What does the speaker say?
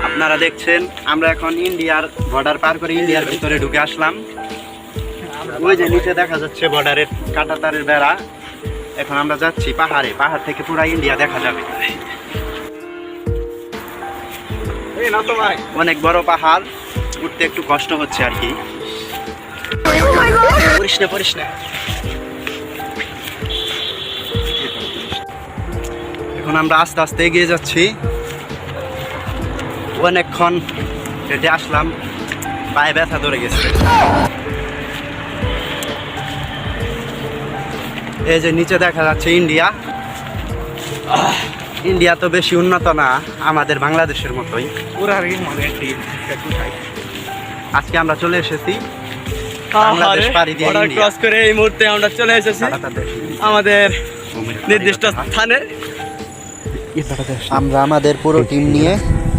আপনারা দেখছেন আমরা এখন ইন্ডিয়ার বর্ডার পার করে ইন্ডিয়ার ভিতরে ঢুকে আসলাম। ওই যে নিচে দেখা যাচ্ছে বর্ডারের কাঁটাতারের বেড়া। এখন আমরা যাচ্ছি পাহাড়ে, পাহাড় থেকে পুরো ইন্ডিয়া দেখা যাবে। অনেক বড় পাহাড়, উঠতে একটু কষ্ট হচ্ছে আর কি। পরিস না। এখন আমরা আস্তে আস্তে এগিয়ে যাচ্ছি। অনেকক্ষণ হেঁটে আসলাম, পায়ে ব্যথা ধরে গেছে। এই যে নিচে দেখা যাচ্ছে ইন্ডিয়া। ইন্ডিয়া তো বেশি উন্নত না, আমাদের বাংলাদেশের মতোই। আজকে আমরা চলে এসেছি বাংলাদেশ পাড়ি দিয়ে বর্ডার ক্রস করে এই মুহূর্তে আমরা চলে এসেছি আমাদের নির্দিষ্ট স্থানে। আমরা আমাদের পুরো টিম নিয়ে